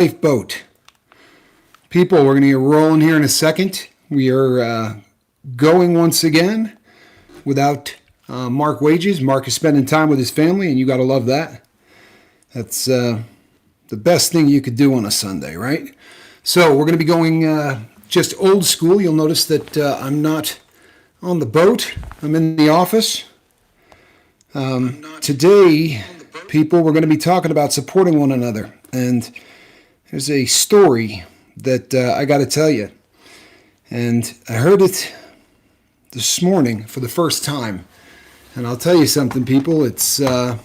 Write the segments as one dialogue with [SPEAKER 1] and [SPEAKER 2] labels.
[SPEAKER 1] Lifeboat. People, we're going to get rolling here in a second. We are going once again without Mark Wages. Mark is spending time with his family, and you got to love that. That's the best thing you could do on a Sunday, right? So we're going to be going just old school. You'll notice that I'm not on the boat. I'm in the office. Today, people, we're going to be talking about supporting one another. And there's a story that I got to tell you. And I heard it this morning for the first time. And I'll tell you something, people. It's there's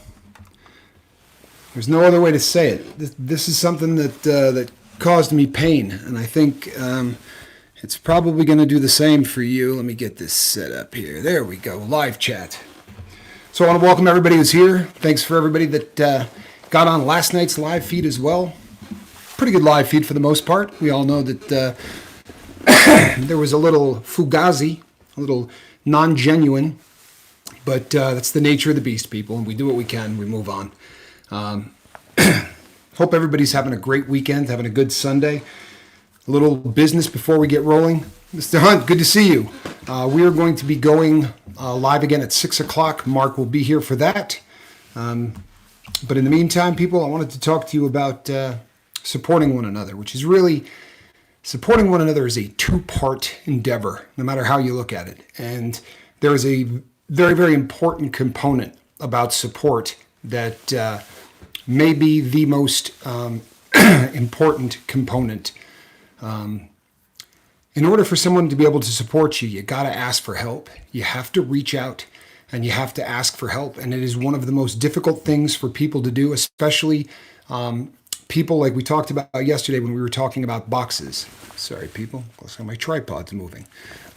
[SPEAKER 1] no other way to say it. This is something that caused me pain. And I think it's probably going to do the same for you. Let me get this set up here. There we go. Live chat. So I want to welcome everybody who's here. Thanks for everybody that got on last night's live feed as well. Pretty good live feed for the most part. We all know that there was a little fugazi, a little non-genuine, but that's the nature of the beast, people. And we do what we can. We move on. Hope everybody's having a great weekend, having a good Sunday. A little business before we get rolling. Mr. Hunt, good to see you. We are going to be going live again at 6 o'clock. Mark will be here for that. But in the meantime, people, I wanted to talk to you about supporting one another, which is really, supporting one another is a two-part endeavor, no matter how you look at it. And there is a very, very important component about support that may be the most important component. In order for someone to be able to support you, you got to ask for help. You have to reach out and you have to ask for help. And it is one of the most difficult things for people to do, especially people like we talked about yesterday when we were talking about boxes. Sorry, people. Looks like my tripod's moving.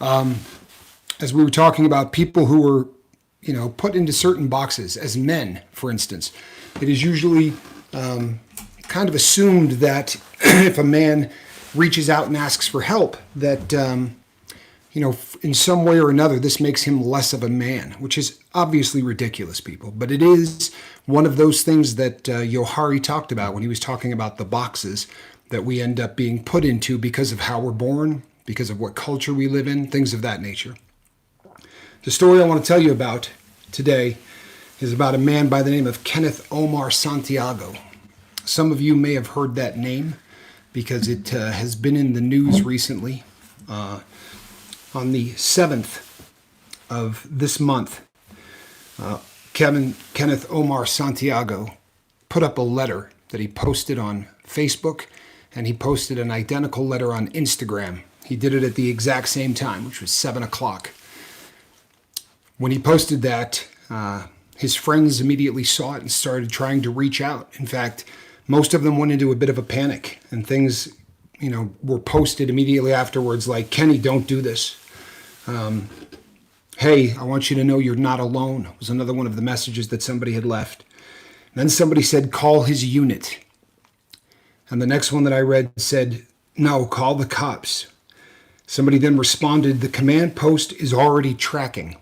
[SPEAKER 1] As we were talking about people who were, put into certain boxes as men, for instance, it is usually kind of assumed that if a man reaches out and asks for help, that, in some way or another, this makes him less of a man, which is obviously ridiculous, people. But it is one of those things that Yohari talked about when he was talking about the boxes that we end up being put into because of how we're born, because of what culture we live in, things of that nature. The story I want to tell you about today is about a man by the name of Kenneth Omar Santiago. Some of you may have heard that name because it has been in the news recently. On the 7th of this month, Kenneth Omar Santiago put up a letter that he posted on Facebook, and he posted an identical letter on Instagram. He did it at the exact same time, which was 7 o'clock. When he posted that, his friends immediately saw it and started trying to reach out. In fact, most of them went into a bit of a panic, and things, were posted immediately afterwards like, Kenny, don't do this. Hey, I want you to know you're not alone, was another one of the messages that somebody had left. And then somebody said, call his unit. And the next one that I read said, no, call the cops. Somebody then responded, the command post is already tracking.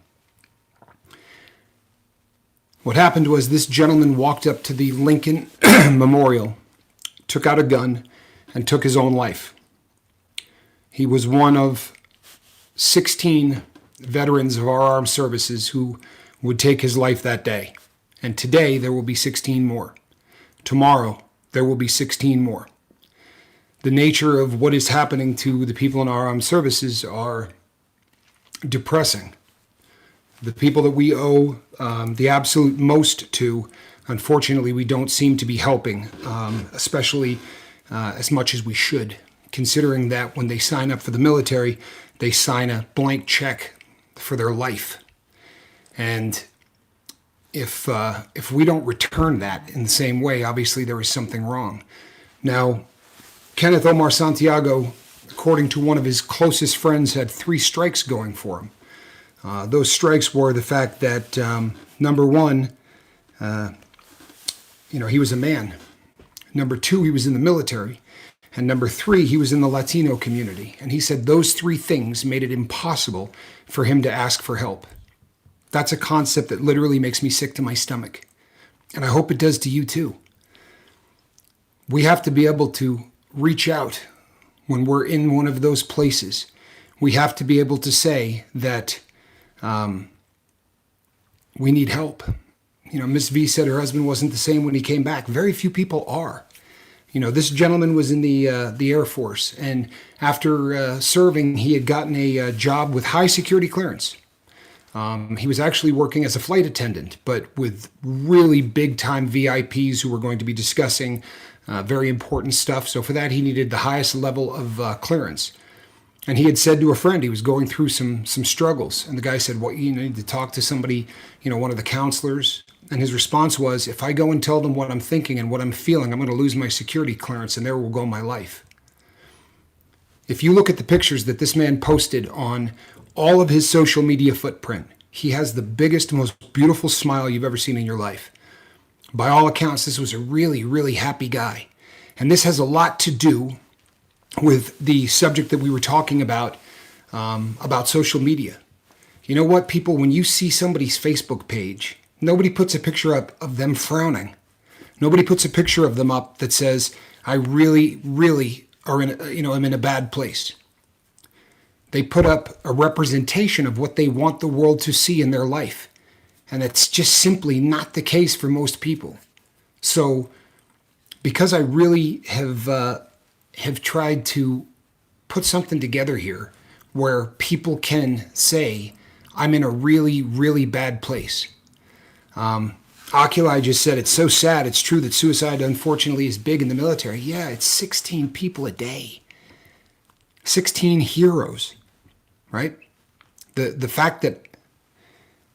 [SPEAKER 1] What happened was this gentleman walked up to the Lincoln Memorial, took out a gun, and took his own life. He was one of 16 veterans of our armed services who would take his life that day. And today, there will be 16 more. Tomorrow, there will be 16 more. The nature of what is happening to the people in our armed services are depressing. The people that we owe the absolute most to, unfortunately, we don't seem to be helping, especially as much as we should, considering that when they sign up for the military, they sign a blank check for their life. And if we don't return that in the same way, obviously there is something wrong. Now, Kenneth Omar Santiago, according to one of his closest friends, had 3 strikes going for him. Those strikes were the fact that, number one, he was a man. Number 2, he was in the military. And number 3, he was in the Latino community. And he said those 3 things made it impossible for him to ask for help. That's a concept that literally makes me sick to my stomach. And I hope it does to you too. We have to be able to reach out when we're in one of those places. We have to be able to say that we need help. Miss V said her husband wasn't the same when he came back. Very few people are. This gentleman was in the Air Force, and after serving, he had gotten a job with high security clearance. He was actually working as a flight attendant, but with really big time VIPs who were going to be discussing very important stuff. So for that, he needed the highest level of clearance. And he had said to a friend he was going through some struggles. And the guy said, well, you need to talk to somebody, one of the counselors. And his response was, if I go and tell them what I'm thinking and what I'm feeling, I'm going to lose my security clearance and there will go my life. If you look at the pictures that this man posted on all of his social media footprint, he has the biggest, most beautiful smile you've ever seen in your life. By all accounts, this was a really, really happy guy. And this has a lot to do with the subject that we were talking about social media. You know what, people, when you see somebody's Facebook page, nobody puts a picture up of them frowning. Nobody puts a picture of them up that says, I really, really are I'm in a bad place. They put up a representation of what they want the world to see in their life. And it's just simply not the case for most people. So because I really have tried to put something together here where people can say, I'm in a really, really bad place. Oculi just said, it's so sad. It's true that suicide, unfortunately, is big in the military. Yeah, it's 16 people a day. 16 heroes, right? The fact that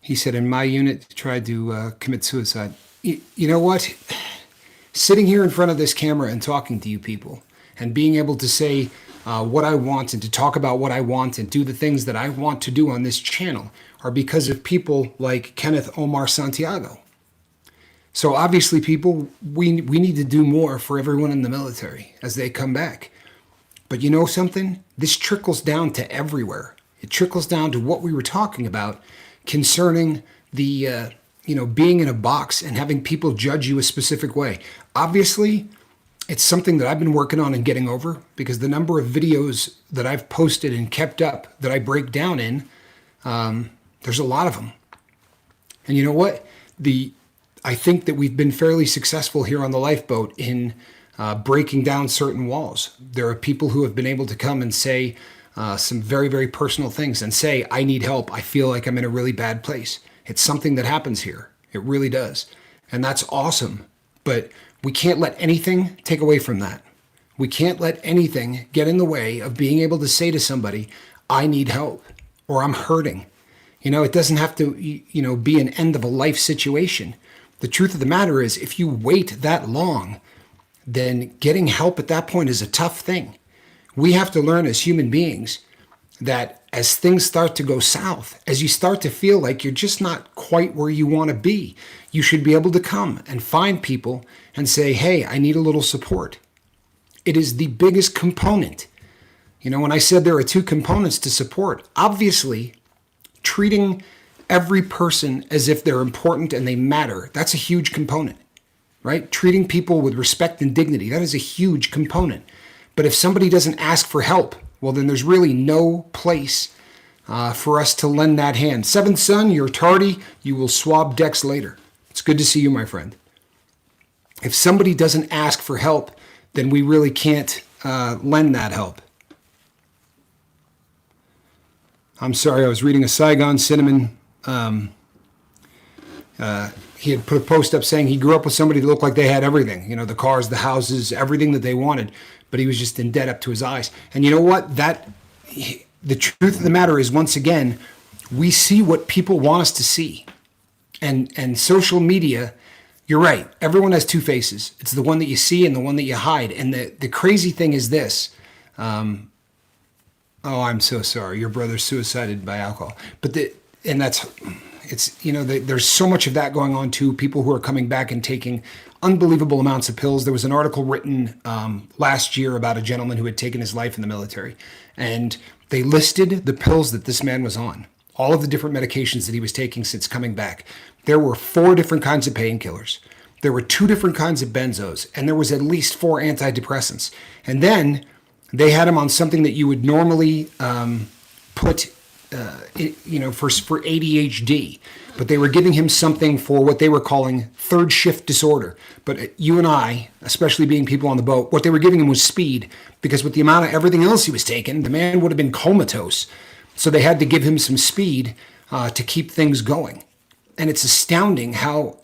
[SPEAKER 1] he said, in my unit, tried to commit suicide. You know what? Sitting here in front of this camera and talking to you people and being able to say what I want and to talk about what I want and do the things that I want to do on this channel are because of people like Kenneth Omar Santiago. So obviously, people, we need to do more for everyone in the military as they come back. But you know something? This trickles down to everywhere. It trickles down to what we were talking about concerning the, being in a box and having people judge you a specific way. Obviously, it's something that I've been working on and getting over because the number of videos that I've posted and kept up that I break down in, there's a lot of them. And you know what? I think that we've been fairly successful here on the lifeboat in breaking down certain walls. There are people who have been able to come and say some very, very personal things and say, I need help. I feel like I'm in a really bad place. It's something that happens here. It really does. And that's awesome. But we can't let anything take away from that. We can't let anything get in the way of being able to say to somebody, I need help or I'm hurting. It doesn't have to, be an end of a life situation. The truth of the matter is, if you wait that long, then getting help at that point is a tough thing. We have to learn as human beings that as things start to go south, as you start to feel like you're just not quite where you want to be, you should be able to come and find people and say, hey, I need a little support. It is the biggest component. When I said there are two components to support, obviously treating every person as if they're important and they matter, that's a huge component, right? Treating people with respect and dignity, that is a huge component. But if somebody doesn't ask for help, well, then there's really no place for us to lend that hand. Seventh son, you're tardy. You will swab decks later. It's good to see you, my friend. If somebody doesn't ask for help, then we really can't lend that help. I'm sorry, I was reading a Saigon Cinnamon. He had put a post up saying he grew up with somebody that looked like they had everything, the cars, the houses, everything that they wanted, but he was just in debt up to his eyes. And you know what? The truth of the matter is, once again, we see what people want us to see. And social media, you're right. Everyone has two faces. It's the one that you see and the one that you hide. And the crazy thing is this. Oh, I'm so sorry. Your brother suicided by alcohol. There's so much of that going on too. People who are coming back and taking unbelievable amounts of pills. There was an article written last year about a gentleman who had taken his life in the military. And they listed the pills that this man was on. All of the different medications that he was taking since coming back. There were 4 different kinds of painkillers. There were 2 different kinds of benzos, and there was at least 4 antidepressants. And then they had him on something that you would normally put, for ADHD. But they were giving him something for what they were calling third shift disorder. But you and I, especially being people on the boat, what they were giving him was speed, because with the amount of everything else he was taking, the man would have been comatose. So they had to give him some speed to keep things going. And it's astounding how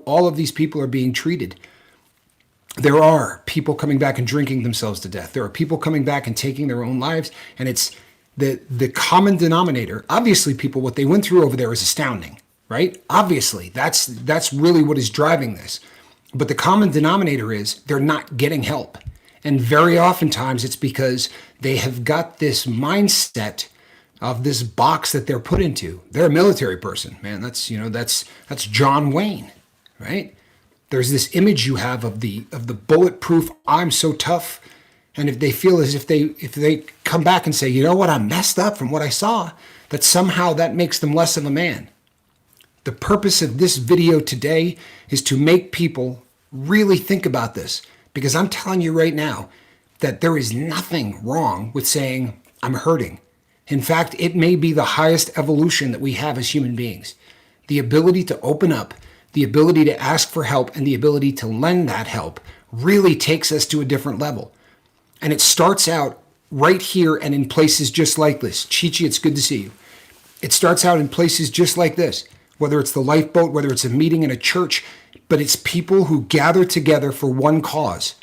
[SPEAKER 1] all of these people are being treated. There are people coming back and drinking themselves to death. There are people coming back and taking their own lives. And it's the common denominator. Obviously, people, what they went through over there is astounding, right? Obviously, that's really what is driving this. But the common denominator is they're not getting help. And very oftentimes it's because they have got this mindset of this box that they're put into. They're a military person, man. That's John Wayne, right? There's this image you have of the bulletproof, I'm so tough. And if they feel as if they come back and say, you know what, I'm messed up from what I saw, that somehow that makes them less of a man. The purpose of this video today is to make people really think about this, because I'm telling you right now that there is nothing wrong with saying, I'm hurting. In fact, it may be the highest evolution that we have as human beings. The ability to open up, the ability to ask for help, and the ability to lend that help really takes us to a different level. And it starts out right here and in places just like this. Chi-Chi, it's good to see you. It starts out in places just like this, whether it's the lifeboat, whether it's a meeting in a church, but it's people who gather together for one cause.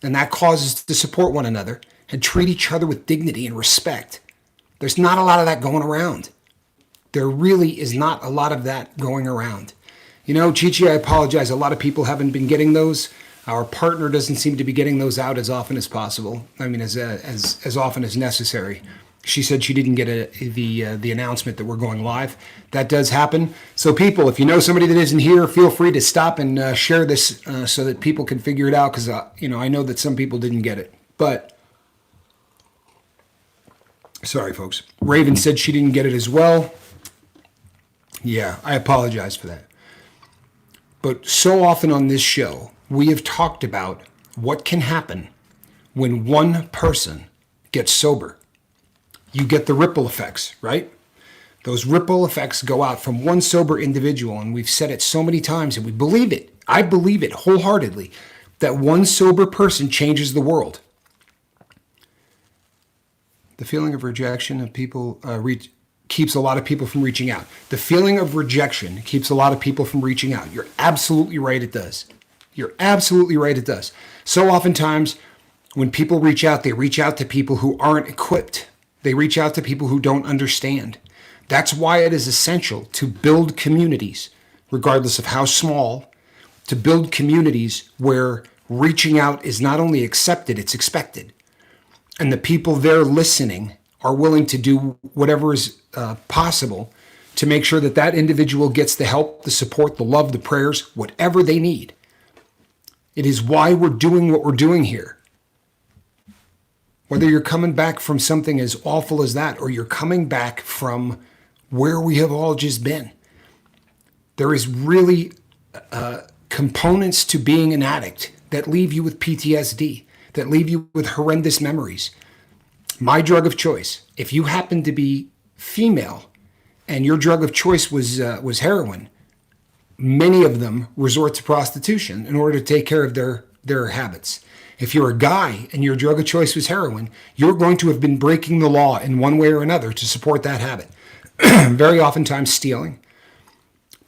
[SPEAKER 1] And that cause is to support one another and treat each other with dignity and respect. There's not a lot of that going around. There really is not a lot of that going around. You know, Chi-Chi, I apologize. A lot of people haven't been getting those. Our partner doesn't seem to be getting those out as often as possible. I mean, as often as necessary. She said she didn't get the announcement that we're going live. That does happen. So people, if you know somebody that isn't here, feel free to stop and share this so that people can figure it out, because I know that some people didn't get it. But sorry, folks. Raven said she didn't get it as well. Yeah, I apologize for that. But so often on this show, we have talked about what can happen when one person gets sober. You get the ripple effects, right? Those ripple effects go out from one sober individual, and we've said it so many times, and we believe it. I believe it wholeheartedly, that one sober person changes the world. The feeling of rejection of people keeps a lot of people from reaching out. The feeling of rejection keeps a lot of people from reaching out. You're absolutely right, it does. You're absolutely right, it does. So oftentimes, when people reach out, they reach out to people who aren't equipped. They reach out to people who don't understand. That's why it is essential to build communities, regardless of how small, to build communities where reaching out is not only accepted, it's expected. And the people there listening are willing to do whatever is possible to make sure that that individual gets the help, the support, the love, the prayers, whatever they need. It is why we're doing what we're doing here. Whether you're coming back from something as awful as that, or you're coming back from where we have all just been, there is really components to being an addict that leave you with PTSD, that leave you with horrendous memories. My drug of choice, if you happen to be female and your drug of choice was heroin, many of them resort to prostitution in order to take care of their habits. If you're a guy and your drug of choice was heroin, you're going to have been breaking the law in one way or another to support that habit. Very oftentimes stealing.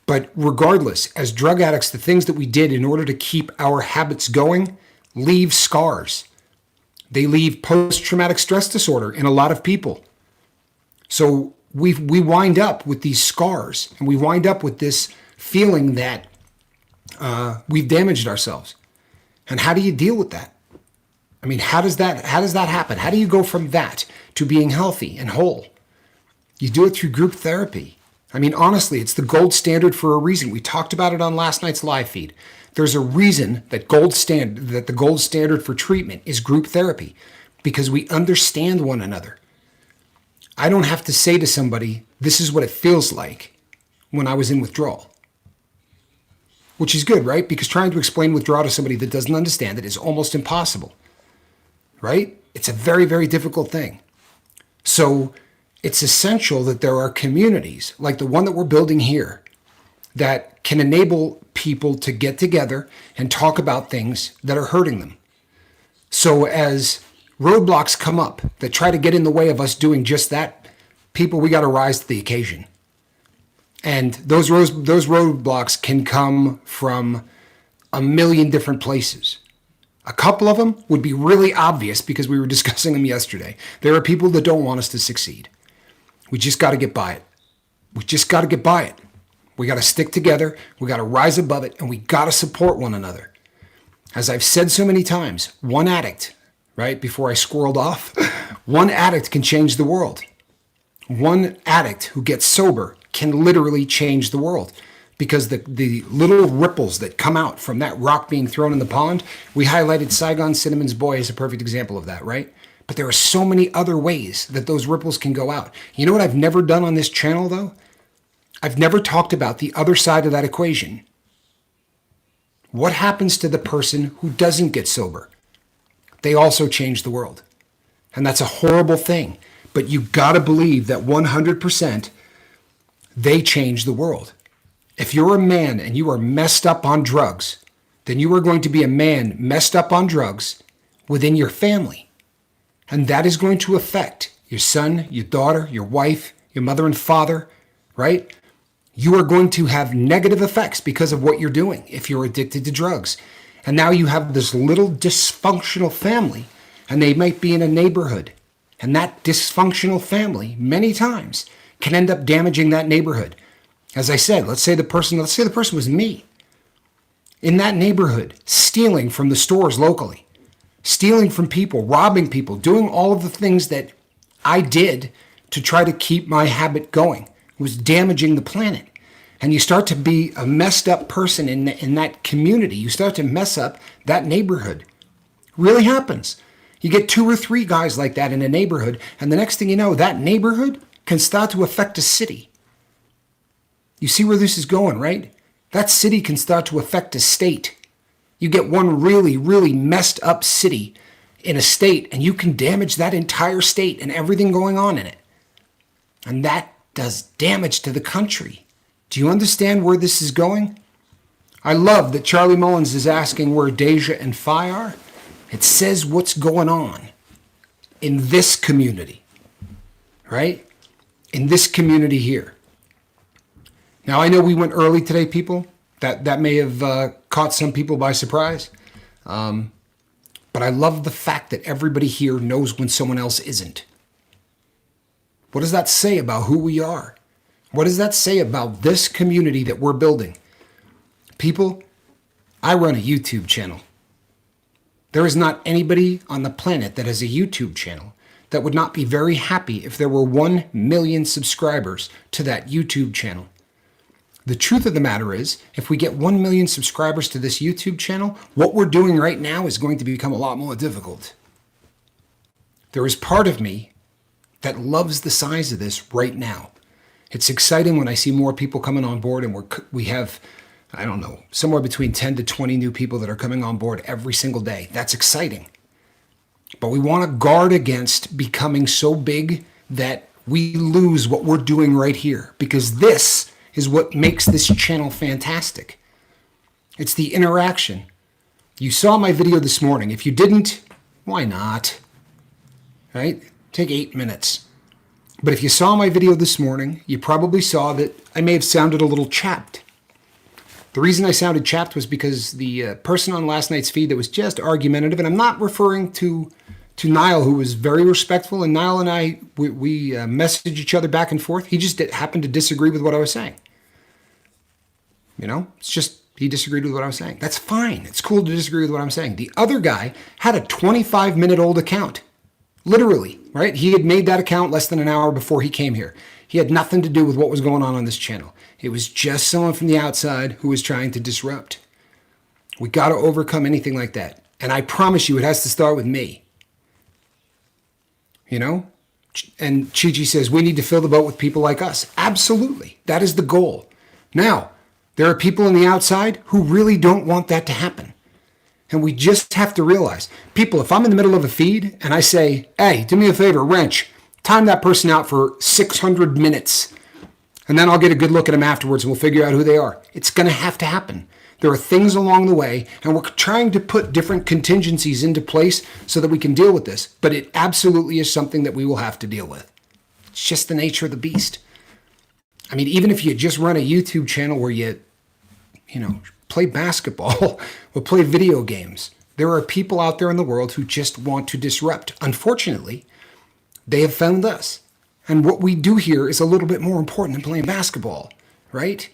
[SPEAKER 1] But regardless, as drug addicts, the things that we did in order to keep our habits going leave scars. They leave post-traumatic stress disorder in a lot of people. So we wind up with these scars, and we wind up with this feeling that we've damaged ourselves. And how do you deal with that? I mean, how does that happen? How do you go from that to being healthy and whole? You do it through group therapy. I mean, honestly, it's the gold standard for a reason. We talked about it on last night's live feed. There's a reason that the gold standard for treatment is group therapy, because we understand one another. I don't have to say to somebody, this is what it feels like when I was in withdrawal. which is good, right? Because trying to explain withdrawal to somebody that doesn't understand it is almost impossible, right? It's a very, very difficult thing. So it's essential that there are communities like the one that we're building here that can enable people to get together and talk about things that are hurting them. So as roadblocks come up that try to get in the way of us doing just that, people, we got to rise to the occasion. And those roadblocks can come from a million different places. A couple of them would be really obvious because we were discussing them yesterday. There are people that don't want us to succeed. We just got to get by it. We just got to get by it. We got to stick together. We got to rise above it, and we got to support one another. As I've said so many times, one addict, right, before I squirreled off, one addict can change the world. One addict who gets sober can literally change the world, because the little ripples that come out from that rock being thrown in the pond, we highlighted Saigon Cinnamon's Boy as a perfect example of that, right? But there are so many other ways that those ripples can go out. You know what I've never done on this channel, though? I've never talked about the other side of that equation. What happens to the person who doesn't get sober? They also change the world. And that's a horrible thing. But you gotta believe that 100% they change the world. If you're a man and you are messed up on drugs, then you are going to be a man messed up on drugs within your family. And that is going to affect your son, your daughter, your wife, your mother and father, right? You are going to have negative effects because of what you're doing if you're addicted to drugs. And now you have this little dysfunctional family, and they might be in a neighborhood. And that dysfunctional family, many times, can end up damaging that neighborhood. As I said, let's say the person was me. In that neighborhood, stealing from the stores locally, stealing from people, robbing people, doing all of the things that I did to try to keep my habit going. Was damaging the planet. And you start to be a messed up person in that community. You start to mess up that neighborhood. Really happens. You get 2 or 3 guys like that in a neighborhood, and the next thing you know, that neighborhood can start to affect a city. You see where this is going, right? That city can start to affect a state. You get one really, really messed up city in a state, and you can damage that entire state and everything going on in it. And that does damage to the country. Do you understand where this is going? I love that Charlie Mullins is asking where Deja and Phi are. It says what's going on in this community, right? In this community here. Now, I know we went early today, people. That may have caught some people by surprise. But I love the fact that everybody here knows when someone else isn't. What does that say about who we are? What does that say about this community that we're building? People, I run a YouTube channel. There is not anybody on the planet that has a YouTube channel that would not be very happy if there were 1 million subscribers to that YouTube channel. The truth of the matter is, if we get 1 million subscribers to this YouTube channel, what we're doing right now is going to become a lot more difficult. There is part of me that loves the size of this right now. It's exciting when I see more people coming on board, and we have, I don't know, somewhere between 10 to 20 new people that are coming on board every single day. That's exciting. But we want to guard against becoming so big that we lose what we're doing right here, because this is what makes this channel fantastic. It's the interaction. You saw my video this morning. If you didn't, why not? Right? Take 8 minutes. But if you saw my video this morning, you probably saw that I may have sounded a little chapped. The reason I sounded chapped was because the person on last night's feed that was just argumentative, and I'm not referring to Niall, who was very respectful, and Niall and I, we messaged each other back and forth. He just happened to disagree with what I was saying. You know, it's just he disagreed with what I was saying. That's fine. It's cool to disagree with what I'm saying. The other guy had a 25-minute-old account. Literally, right? He had made that account less than an hour before he came here. He had nothing to do with what was going on this channel. It was just someone from the outside who was trying to disrupt. We got to overcome anything like that. And I promise you, it has to start with me. You know? And Chi-Chi says, we need to fill the boat with people like us. Absolutely. That is the goal. Now, There are people on the outside who really don't want that to happen. And we just have to realize, people, if I'm in the middle of a feed and I say, hey, do me a favor, wrench, time that person out for 600 minutes, and then I'll get a good look at them afterwards and we'll figure out who they are. It's going to have to happen. There are things along the way, and we're trying to put different contingencies into place so that we can deal with this. But it absolutely is something that we will have to deal with. It's just the nature of the beast. I mean, even if you just run a YouTube channel where you play basketball or play video games, there are people out there in the world who just want to disrupt. Unfortunately, they have found us. And what we do here is a little bit more important than playing basketball, right?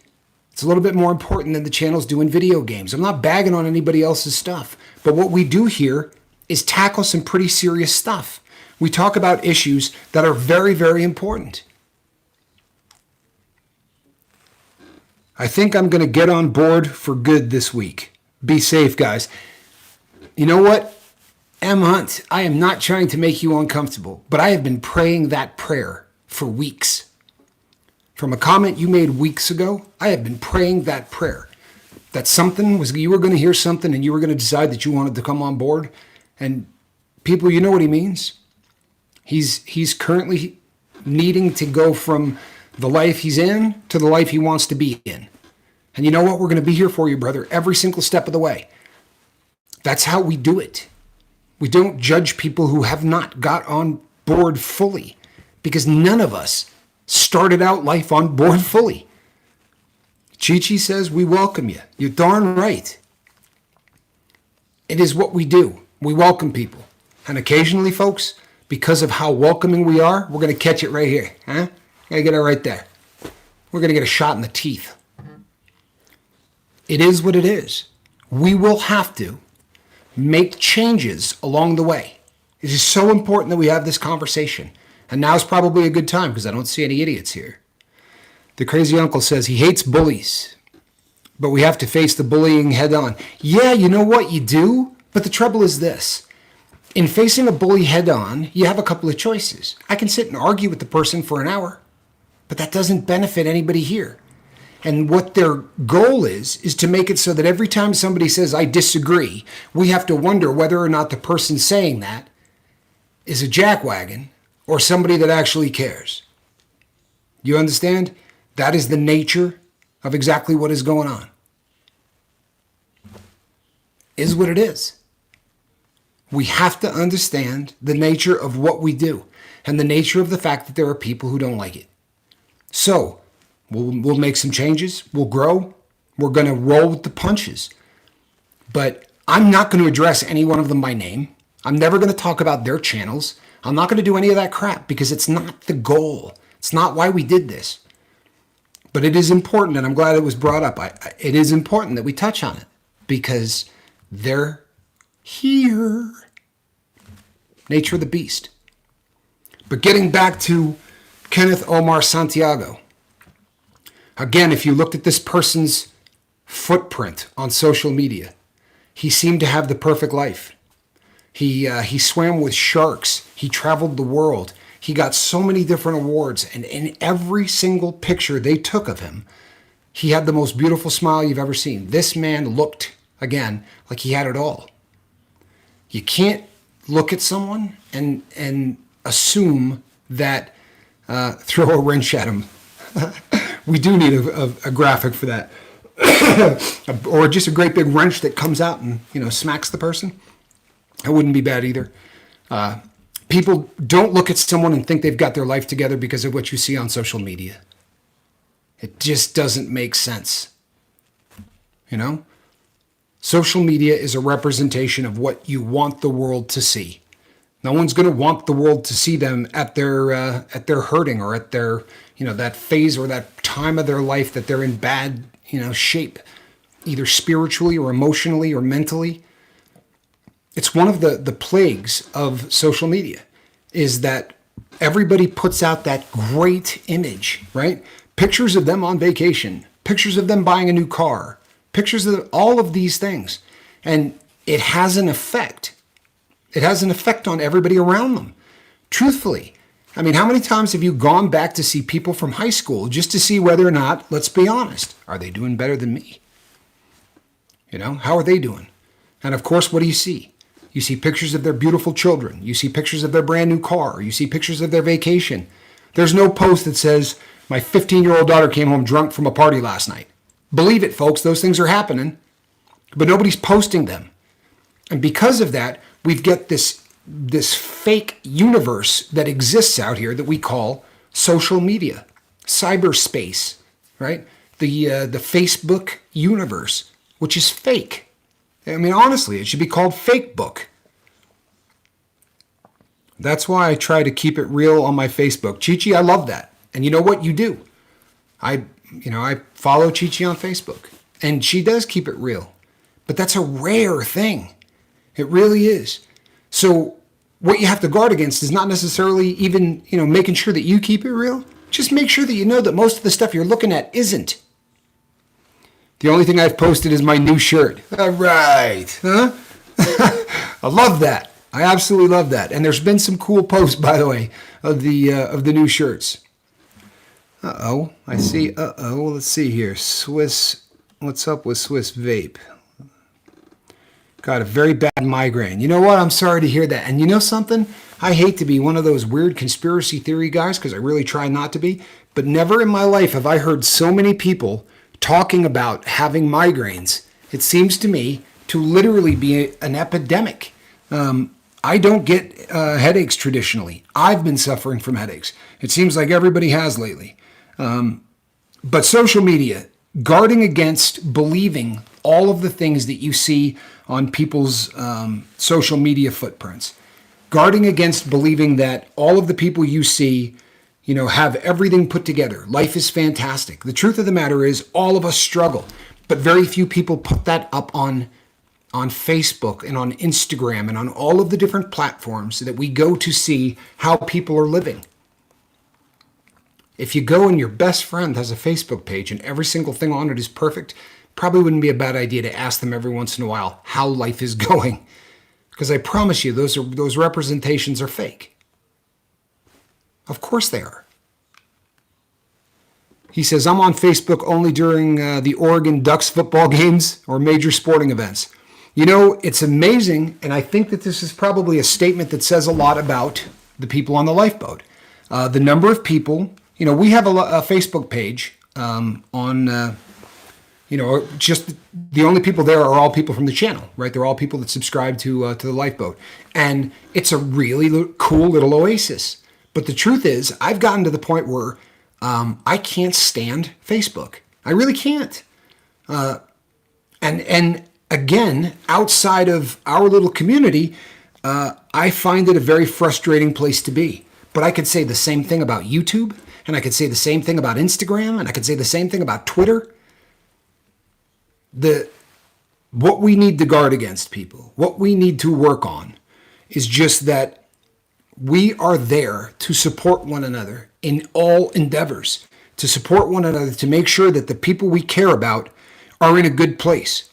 [SPEAKER 1] It's a little bit more important than the channels doing video games. I'm not bagging on anybody else's stuff, but what we do here is tackle some pretty serious stuff. We talk about issues that are very, very important. I think I'm going to get on board for good this week. Be safe, guys. You know what? M. Hunt, I am not trying to make you uncomfortable, but I have been praying that prayer for weeks. From a comment you made weeks ago, I have been praying that prayer. That you were going to hear something and you were going to decide that you wanted to come on board. And people, you know what he means? He's currently needing to go from the life he's in to the life he wants to be in. And you know what? We're going to be here for you, brother, every single step of the way. That's how we do it. We don't judge people who have not got on board fully, because none of us started out life on board fully. Chi-Chi says, we welcome you. You're darn right. It is what we do. We welcome people. And occasionally, folks, because of how welcoming we are, we're going to catch it right here. Huh? Gotta get it right there. We're going to get a shot in the teeth. It is what it is. We will have to make changes along the way. It is so important that we have this conversation. And now's probably a good time because I don't see any idiots here. The crazy uncle says he hates bullies, but we have to face the bullying head on. Yeah, you know what? You do. But the trouble is this. In facing a bully head on, you have a couple of choices. I can sit and argue with the person for an hour, but that doesn't benefit anybody here. And what their goal is to make it so that every time somebody says, I disagree, we have to wonder whether or not the person saying that is a jackwagon or somebody that actually cares. You understand? That is the nature of exactly what is going on. Is what it is. We have to understand the nature of what we do and the nature of the fact that there are people who don't like it. So, we'll make some changes. We'll grow. We're going to roll with the punches. But I'm not going to address any one of them by name. I'm never going to talk about their channels. I'm not going to do any of that crap because it's not the goal. It's not why we did this. But it is important, and I'm glad it was brought up. It is important that we touch on it because they're here. Nature of the beast. But getting back to Kenneth Omar Santiago. Again, if you looked at this person's footprint on social media, he seemed to have the perfect life. He swam with sharks. He traveled the world. He got so many different awards. And in every single picture they took of him, he had the most beautiful smile you've ever seen. This man looked, again, like he had it all. You can't look at someone and assume that, throw a wrench at him. We do need a graphic for that. Or just a great big wrench that comes out and, smacks the person. That wouldn't be bad either. People don't look at someone and think they've got their life together because of what you see on social media. It just doesn't make sense. Social media is a representation of what you want the world to see. No one's going to want the world to see them at their hurting or at their, that phase or that time of their life that they're in bad, shape, either spiritually or emotionally or mentally. It's one of the plagues of social media is that everybody puts out that great image, right? Pictures of them on vacation, pictures of them buying a new car, pictures of all of these things. And it has an effect. It has an effect on everybody around them. Truthfully, I mean, how many times have you gone back to see people from high school just to see whether or not, let's be honest, are they doing better than me? You know, how are they doing? And of course, what do you see? You see pictures of their beautiful children. You see pictures of their brand new car. You see pictures of their vacation. There's no post that says, my 15-year-old daughter came home drunk from a party last night. Believe it, folks, those things are happening, but nobody's posting them. And because of that, we've got this fake universe that exists out here that we call social media, cyberspace, right? The Facebook universe, which is fake. I mean, honestly, it should be called Fake Book. That's why I try to keep it real on my Facebook. Chi-Chi, I love that. And you know what you do? I follow Chi-Chi on Facebook, and she does keep it real. But that's a rare thing. It really is. So what you have to guard against is not necessarily even, making sure that you keep it real. Just make sure that you know that most of the stuff you're looking at isn't. The only thing I've posted is my new shirt. All right. Huh? I love that. I absolutely love that. And there's been some cool posts, by the way, of the new shirts. I see. Let's see here. Swiss. What's up with Swiss Vape? Got a very bad migraine. You know what? I'm sorry to hear that. And you know something? I hate to be one of those weird conspiracy theory guys, because I really try not to be. But never in my life have I heard so many people talking about having migraines. It seems to me to literally be an epidemic. I don't get headaches traditionally. I've been suffering from headaches. It seems like everybody has lately. But social media, guarding against believing all of the things that you see on people's social media footprints, guarding against believing that all of the people you see, have everything put together. Life is fantastic. The truth of the matter is all of us struggle, but very few people put that up on Facebook and on Instagram and on all of the different platforms that we go to see how people are living. If you go and your best friend has a Facebook page and every single thing on it is perfect, probably wouldn't be a bad idea to ask them every once in a while how life is going. Because I promise you, those representations are fake. Of course they are. He says, I'm on Facebook only during the Oregon Ducks football games or major sporting events. It's amazing, and I think that this is probably a statement that says a lot about the people on the lifeboat. The number of people, we have a Facebook page just the only people there are all people from the channel, right? They're all people that subscribe to the lifeboat. And it's a really cool little oasis. But the truth is, I've gotten to the point where I can't stand Facebook. I really can't. And again, outside of our little community, I find it a very frustrating place to be. But I could say the same thing about YouTube, and I could say the same thing about Instagram, and I could say the same thing about Twitter. What we need to guard against, people, what we need to work on is just that we are there to support one another in all endeavors, to support one another, to make sure that the people we care about are in a good place.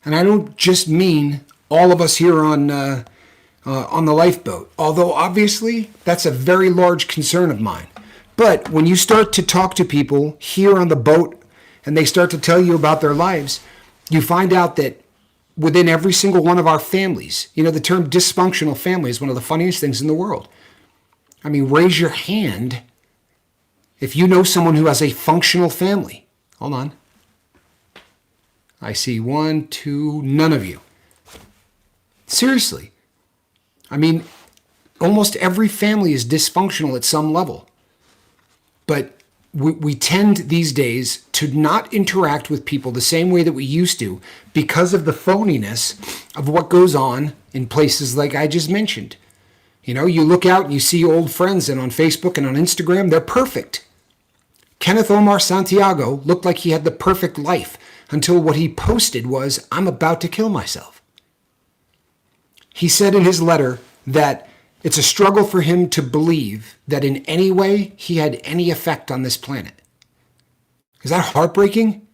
[SPEAKER 1] And I don't just mean all of us here on the lifeboat, although obviously that's a very large concern of mine. But when you start to talk to people here on the boat and they start to tell you about their lives, you find out that within every single one of our families, the term dysfunctional family is one of the funniest things in the world. I mean, raise your hand if you know someone who has a functional family. Hold on. I see 1, 2, none of you. Seriously. I mean, almost every family is dysfunctional at some level. But we tend these days to not interact with people the same way that we used to because of the phoniness of what goes on in places like I just mentioned. You look out and you see old friends, and on Facebook and on Instagram, they're perfect. Kenneth Omar Santiago looked like he had the perfect life until what he posted was, I'm about to kill myself. He said in his letter that it's a struggle for him to believe that in any way he had any effect on this planet. Is that heartbreaking?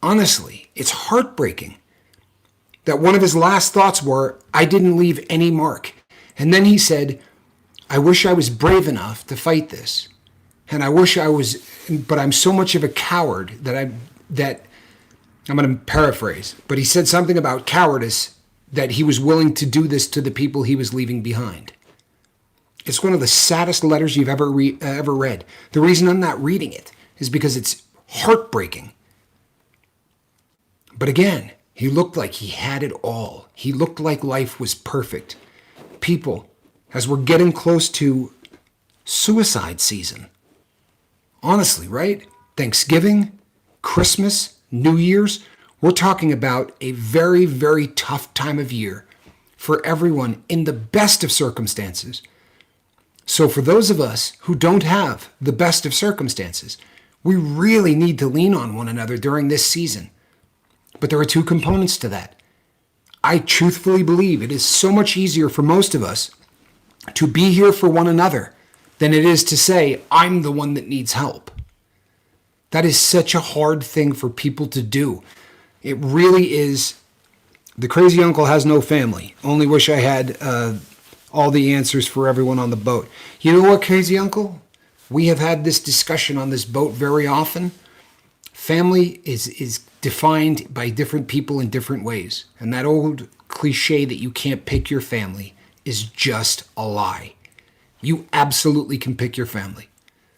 [SPEAKER 1] Honestly, it's heartbreaking that one of his last thoughts were, I didn't leave any mark. And then he said, I wish I was brave enough to fight this. And I wish I was, but I'm so much of a coward that I'm going to paraphrase, but he said something about cowardice, that he was willing to do this to the people he was leaving behind. It's one of the saddest letters you've ever read. The reason I'm not reading it is because it's heartbreaking. But again, he looked like he had it all. He looked like life was perfect. People, as we're getting close to suicide season, honestly, right? Thanksgiving, Christmas, New Year's, we're talking about a very, very tough time of year for everyone in the best of circumstances. So for those of us who don't have the best of circumstances, we really need to lean on one another during this season. But there are two components to that. I truthfully believe it is so much easier for most of us to be here for one another than it is to say, I'm the one that needs help. That is such a hard thing for people to do. It really is. The crazy uncle has no family. Only wish I had all the answers for everyone on the boat. You know what, crazy uncle? We have had this discussion on this boat very often. Family is defined by different people in different ways. And that old cliche that you can't pick your family is just a lie. You absolutely can pick your family.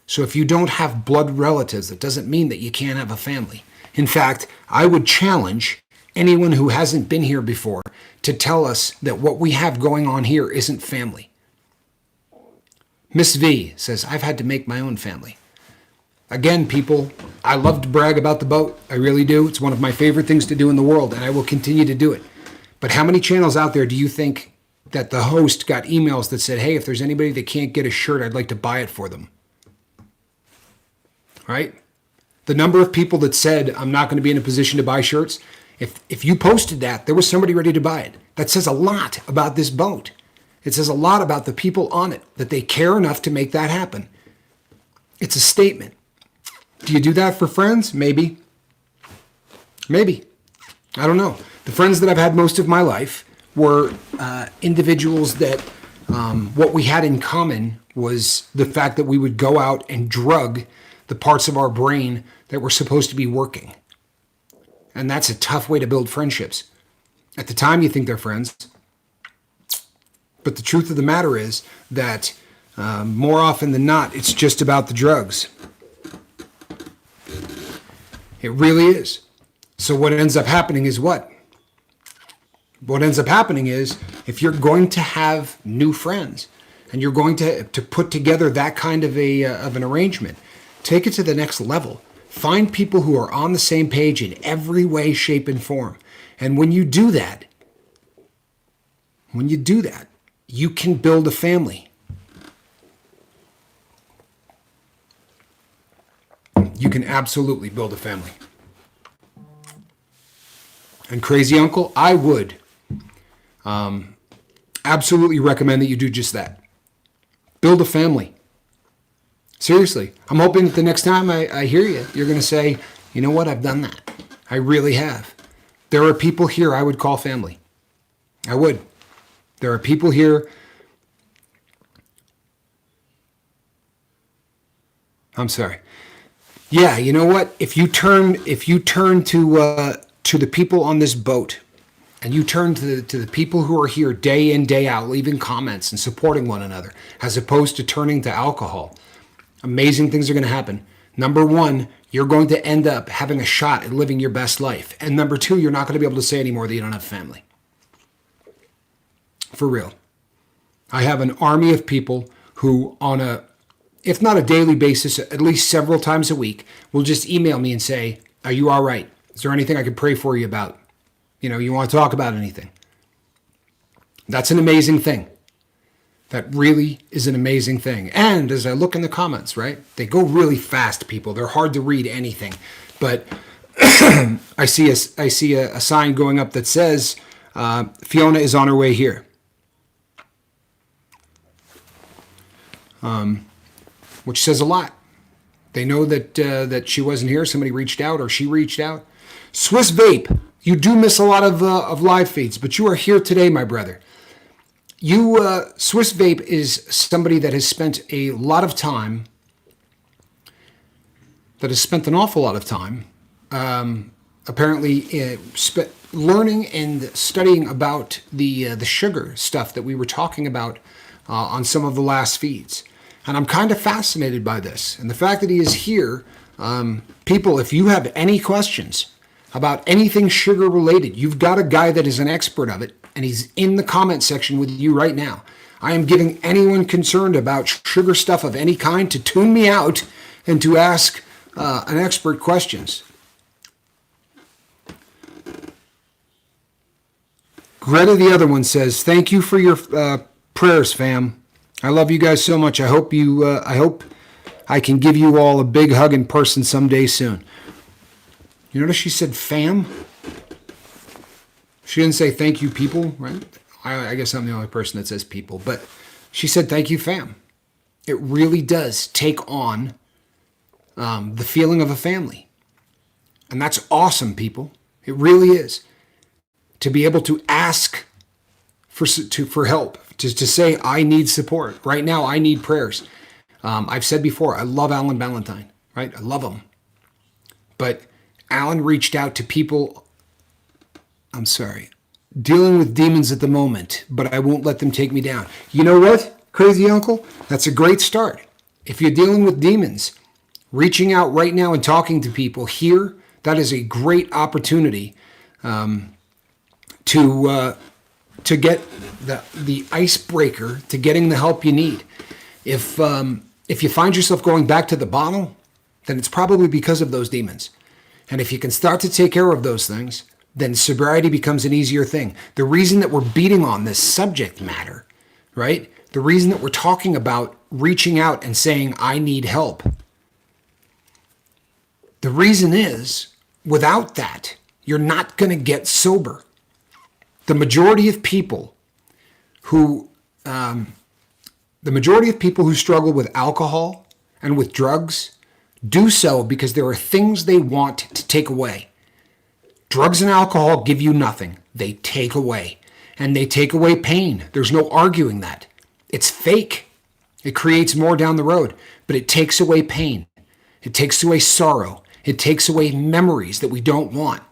[SPEAKER 1] So if you don't have blood relatives, that doesn't mean that you can't have a family. In fact, I would challenge anyone who hasn't been here before to tell us that what we have going on here isn't family. Miss V says, I've had to make my own family. Again, people, I love to brag about the boat. I really do. It's one of my favorite things to do in the world, and I will continue to do it. But how many channels out there do you think that the host got emails that said, hey, if there's anybody that can't get a shirt, I'd like to buy it for them? Right? The number of people that said, I'm not going to be in a position to buy shirts, if you posted that, there was somebody ready to buy it. That says a lot about this boat. It says a lot about the people on it, that they care enough to make that happen. It's a statement. Do you do that for friends? Maybe. Maybe. I don't know. The friends that I've had most of my life were individuals that what we had in common was the fact that we would go out and drug the parts of our brain that were supposed to be working. And that's a tough way to build friendships. At the time, you think they're friends. But the truth of the matter is that more often than not, it's just about the drugs. It really is. So what ends up happening is what? What ends up happening is if you're going to have new friends and you're going to put together that kind of an arrangement, take it to the next level. Find people who are on the same page in every way, shape, and form. And when you do that, you can build a family. You can absolutely build a family. And crazy uncle, I would absolutely recommend that you do just that. Build a family. Seriously, I'm hoping that the next time I hear you, you're going to say, you know what, I've done that. I really have. There are people here I would call family. I would. There are people here. I'm sorry. Yeah, you know what? If you turn to the people on this boat, and you turn to the people who are here day in, day out, leaving comments and supporting one another, as opposed to turning to alcohol, amazing things are going to happen. Number one, you're going to end up having a shot at living your best life. And number two, you're not going to be able to say anymore that you don't have family. For real. I have an army of people who if not a daily basis, at least several times a week, will just email me and say, are you all right? Is there anything I could pray for you about? You want to talk about anything? That's an amazing thing. That really is an amazing thing. And as I look in the comments, right, they go really fast, people. They're hard to read anything. But I see a sign going up that says, Fiona is on her way here. Which says a lot. They know that she wasn't here. Somebody reached out, or she reached out. Swiss Vape, you do miss a lot of live feeds, but you are here today, my brother. Swiss Vape is somebody that has spent a lot of time, that has spent an awful lot of time, apparently learning and studying about the sugar stuff that we were talking about on some of the last feeds. And I'm kind of fascinated by this. And the fact that he is here, people, if you have any questions about anything sugar related, you've got a guy that is an expert of it, and he's in the comment section with you right now. I am giving anyone concerned about sugar stuff of any kind to tune me out and to ask an expert questions. Greta, the other one, says, "Thank you for your prayers, fam. I love you guys so much. I hope I can give you all a big hug in person someday soon." You notice she said fam? She didn't say thank you, people, right? I guess I'm the only person that says people, but she said thank you, fam. It really does take on the feeling of a family. And that's awesome, people. It really is. To be able to ask for help, to say, I need support. Right now, I need prayers. I've said before, I love Alan Ballantyne, right? I love him. But Alan reached out to people, I'm sorry, dealing with demons at the moment, but I won't let them take me down. You know what, crazy uncle? That's a great start. If you're dealing with demons, reaching out right now and talking to people here, that is a great opportunity to get the icebreaker to getting the help you need. If you find yourself going back to the bottle, then it's probably because of those demons. And if you can start to take care of those things, then sobriety becomes an easier thing. The reason that we're beating on this subject matter, right? The reason that we're talking about reaching out and saying, I need help. The reason is, without that, you're not going to get sober. The majority of people who struggle with alcohol and with drugs do so because there are things they want to take away. Drugs and alcohol give you nothing. They take away. And they take away pain. There's no arguing that. It's fake. It creates more down the road, but it takes away pain. It takes away sorrow. It takes away memories that we don't want.